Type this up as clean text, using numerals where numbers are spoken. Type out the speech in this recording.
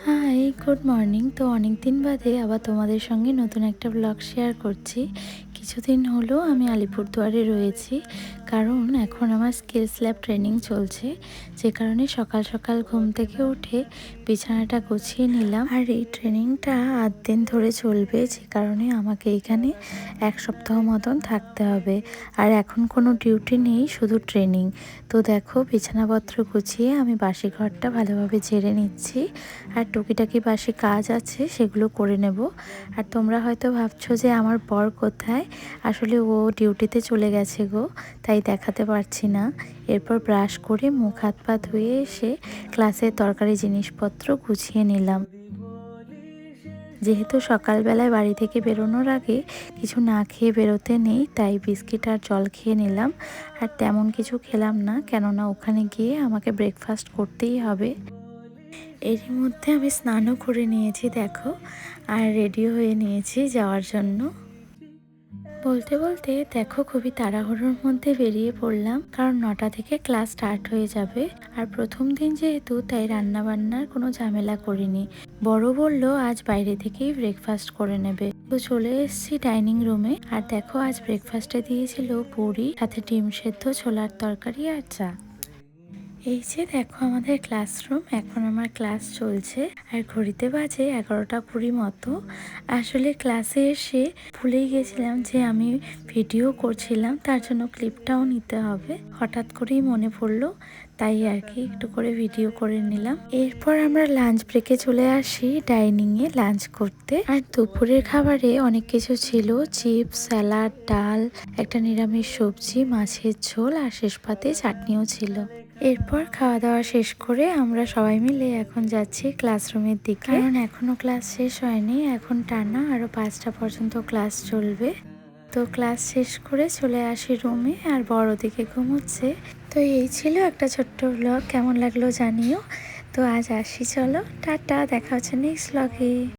High, good morning. তো অনেক দিন বাদে আবার তোমাদের সঙ্গে নতুন একটা ব্লগ শেয়ার করছি। কিছুদিন হলো আমি আলিপুরদুয়ারে রয়েছি, কারণ এখন আমার স্কিলস ল্যাব ট্রেনিং চলছে, যে কারণে সকাল সকাল ঘুম থেকে উঠে বিছানাটা গুছিয়ে নিলাম। আর এই ট্রেনিংটা 8 দিন ধরে চলবে, যে কারণে আমাকে এখানে 1 সপ্তাহ মতন থাকতে হবে। আর এখন কোনো ডিউটি নেই, শুধু ট্রেনিং। তো দেখো, বিছানাপত্র গুছিয়ে আমি বাসি ঘরটা ভালোভাবে ঝেড়ে নিচ্ছি, আর টুকিটাকি বাসি কাজ আছে সেগুলো করে নেব। আর তোমরা হয়তো ভাবছো যে আমার বর কোথায়, আসলে ও ডিউটিতে চলে গেছে গো, তাই দেখাতে পারছি না। এরপর ব্রাশ করে মুখ হাত পা ধুয়ে এসে ক্লাসের দরকারি জিনিসপত্র গুছিয়ে নিলাম। যেহেতু সকালবেলায় বাড়ি থেকে বেরোনোর আগে কিছু না খেয়ে বেরোতে নেই, তাই বিস্কিট আর জল খেয়ে নিলাম। আর তেমন কিছু খেলাম না, কেননা ওখানে গিয়ে আমাকে ব্রেকফাস্ট করতেই হবে। এরই মধ্যে আমি স্নানও করে নিয়েছি দেখো, আর রেডিও হয়ে নিয়েছি যাওয়ার জন্য। বলতে বলতে দেখো, খুবই তাড়াহুড়োর মধ্যে বেরিয়ে পড়লাম, কারণ 9টা থেকে ক্লাস স্টার্ট হয়ে যাবে। আর প্রথম দিন যেহেতু, তাই রান্না বান্নার কোনো ঝামেলা করিনি। বড় বলল আজ বাইরে থেকেই ব্রেকফাস্ট করে নেবে। তো চলে এসেছি ডাইনিং রুমে। আর দেখো, আজ ব্রেকফাস্টে দিয়েছিল পুরি, সাথে ডিম সেদ্ধ, ছোলার তরকারি আর চা। এই যে দেখো আমাদের ক্লাসরুম, এখন আমার ক্লাস চলছে। আর ঘড়িতে বাজে 11টা 20 মতো। আসলে ক্লাসে এসে ভুলেই গেছিলাম যে আমি ভিডিও করছিলাম, তার জন্য ক্লিপটাও নিতে হবে। হঠাৎ করেই মনে পড়লো, তাই আর কি একটু করে ভিডিও করে নিলাম। এরপর আমরা লাঞ্চ ব্রেকে চলে আসি ডাইনিংয়ে লাঞ্চ করতে। আর দুপুরের খাবারে অনেক কিছু ছিল, চিপস, স্যালাড, ডাল, একটা নিরামিষ সবজি, মাছের ঝোল, আর শেষ পাতে চাটনিও ছিল। এরপর খাওয়া দাওয়া শেষ করে আমরা সবাই মিলে এখন যাচ্ছি ক্লাসরুমের দিকে, কারণ এখনো ক্লাস শেষ হয়নি। এখন টানা আরো 5টা পর্যন্ত ক্লাস চলবে। তো ক্লাস শেষ করে চলে আসি রুমে, আর বড় দিকে ঘুমোচ্ছে। তো এই ছিল একটা ছোট্ট ব্লগ, কেমন লাগলো জানিও। তো আজ আসি, চলো টাটা, দেখা হচ্ছে নেক্সট ব্লগে।